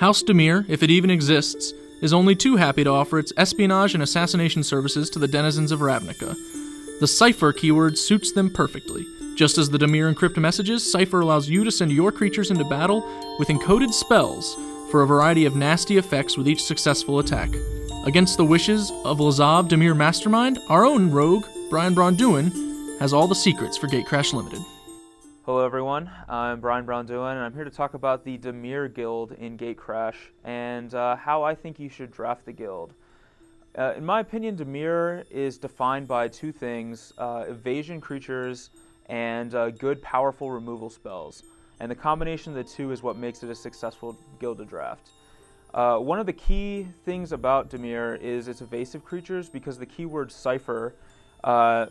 House Dimir, if it even exists, is only too happy to offer its espionage and assassination services to the denizens of Ravnica. The Cipher keyword suits them perfectly. Just as the Dimir encrypt messages, Cipher allows you to send your creatures into battle with encoded spells for a variety of nasty effects with each successful attack. Against the wishes of Lazav Dimir Mastermind, our own rogue, Brian Braun-Duin, has all the secrets for Gatecrash Limited. Hello everyone, I'm Brian Braun-Duin, and I'm here to talk about the Dimir Guild in Gatecrash and how I think you should draft the guild. In my opinion, Dimir is defined by two things, evasion creatures and good, powerful removal spells. And the combination of the two is what makes it a successful guild to draft. One of the key things about Dimir is its evasive creatures, because the keyword Cipher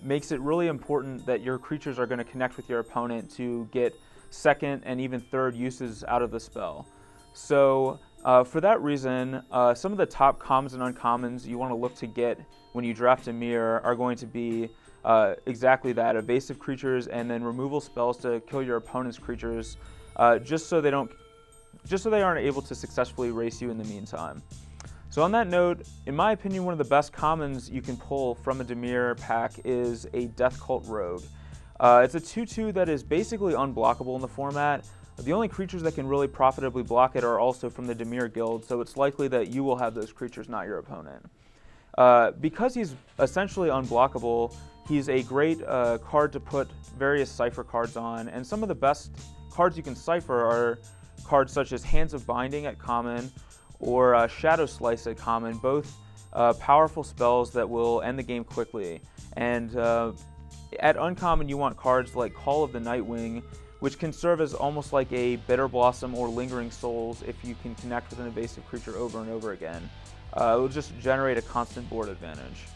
makes it really important that your creatures are going to connect with your opponent to get second and even third uses out of the spell. So for that reason, some of the top commons and uncommons you want to look to get when you draft Dimir are going to be exactly that, evasive creatures and then removal spells to kill your opponent's creatures, just so they aren't able to successfully race you in the meantime. So on that note, in my opinion, one of the best commons you can pull from a Dimir pack is a Death Cult Rogue. It's a 2/2 that is basically unblockable in the format. The only creatures that can really profitably block it are also from the Dimir Guild, so it's likely that you will have those creatures, not your opponent. Because he's essentially unblockable, he's a great card to put various Cipher cards on, and some of the best cards you can Cipher are cards such as Hands of Binding at common, or Shadow Slice at common, both powerful spells that will end the game quickly. And at uncommon, you want cards like Call of the Nightwing, which can serve as almost like a Bitter Blossom or Lingering Souls if you can connect with an evasive creature over and over again. It will just generate a constant board advantage.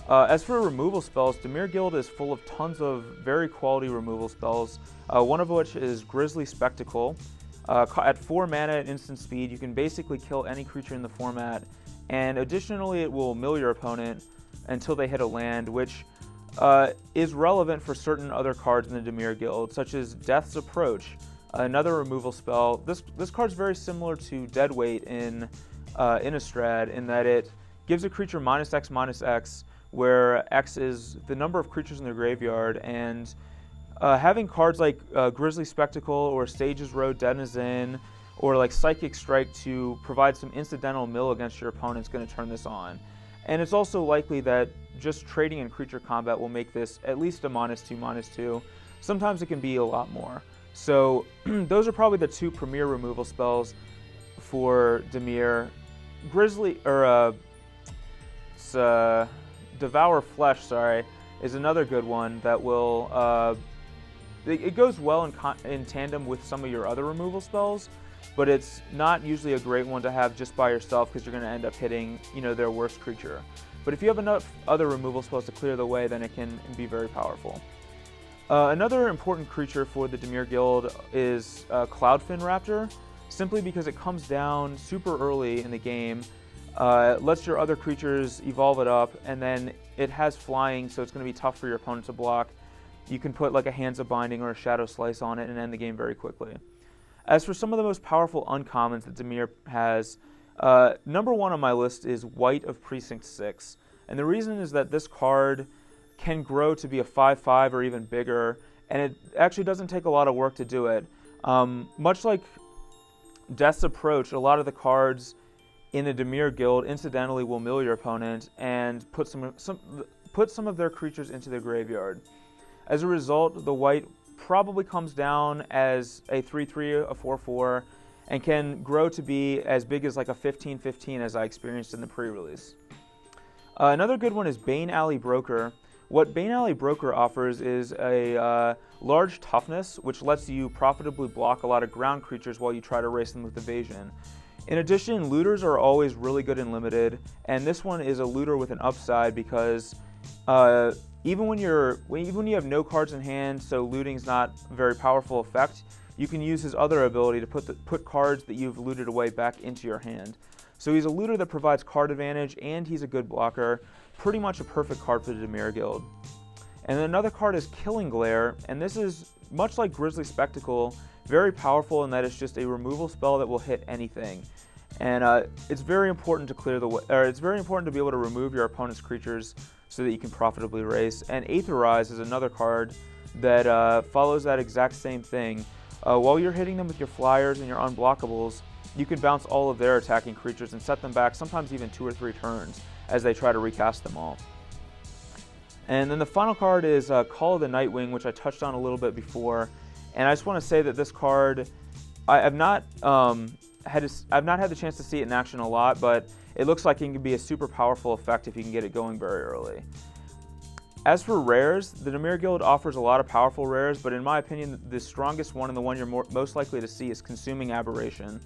As for removal spells, Dimir Guild is full of tons of very quality removal spells, one of which is Grisly Spectacle. At 4 mana at instant speed, you can basically kill any creature in the format, and additionally it will mill your opponent until they hit a land, which is relevant for certain other cards in the Dimir Guild, such as Death's Approach, another removal spell. This card's very similar to Deadweight in Innistrad, in that it gives a creature -X/-X, where X is the number of creatures in their graveyard, and having cards like Grisly Spectacle or Sage's Road Denizen or like Psychic Strike to provide some incidental mill against your opponent is going to turn this on. And it's also likely that just trading in creature combat will make this at least a -2/-2. Sometimes it can be a lot more. So those are probably the two premier removal spells for Dimir. Devour Flesh, is another good one that will it goes well in tandem with some of your other removal spells, but it's not usually a great one to have just by yourself because you're going to end up hitting, their worst creature. But if you have enough other removal spells to clear the way, then it can be very powerful. Another important creature for the Dimir Guild is Cloudfin Raptor, simply because it comes down super early in the game, lets your other creatures evolve it up, and then it has flying, so it's going to be tough for your opponent to block. You can put like a Hands of Binding or a Shadow Slice on it and end the game very quickly. As for some of the most powerful uncommons that Dimir has, number one on my list is White of Precinct 6. And the reason is that this card can grow to be a 5/5 or even bigger, and it actually doesn't take a lot of work to do it. Much like Death's Approach, a lot of the cards in the Dimir Guild incidentally will mill your opponent and put some of their creatures into their graveyard. As a result, the white probably comes down as a 3/3, a 4/4, and can grow to be as big as like a 15/15 as I experienced in the pre-release. Another good one is Bane Alley Broker. What Bane Alley Broker offers is a large toughness, which lets you profitably block a lot of ground creatures while you try to race them with evasion. In addition, looters are always really good in limited, and this one is a looter with an upside because even when you have no cards in hand, so looting's not a very powerful effect, you can use his other ability to put cards that you've looted away back into your hand. So he's a looter that provides card advantage, and he's a good blocker. Pretty much a perfect card for the Dimir Guild. And then another card is Killing Glare, and this is much like Grisly Spectacle, very powerful in that it's just a removal spell that will hit anything. And it's very important to it's very important to be able to remove your opponent's creatures so that you can profitably race. And Aetherize is another card that follows that exact same thing. While you're hitting them with your flyers and your unblockables, you can bounce all of their attacking creatures and set them back, sometimes even 2 or 3 turns, as they try to recast them all. And then the final card is Call of the Nightwing, which I touched on a little bit before. And I just want to say that this card, I've not had the chance to see it in action a lot, but it looks like it can be a super powerful effect if you can get it going very early. As for rares, the Dimir Guild offers a lot of powerful rares, but in my opinion, the strongest one and the one you're most likely to see is Consuming Aberration.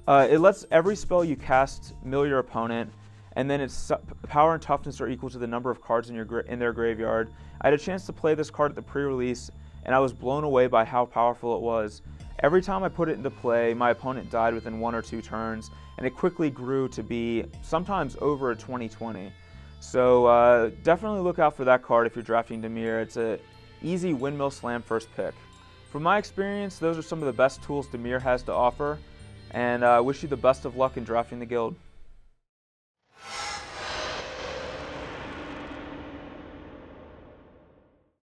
It lets every spell you cast mill your opponent, and then its power and toughness are equal to the number of cards in their graveyard. I had a chance to play this card at the pre-release, and I was blown away by how powerful it was. Every time I put it into play, my opponent died within 1 or 2 turns, and it quickly grew to be sometimes over a 20/20. So definitely look out for that card if you're drafting Dimir. It's an easy windmill slam first pick. From my experience, those are some of the best tools Dimir has to offer, and I wish you the best of luck in drafting the guild.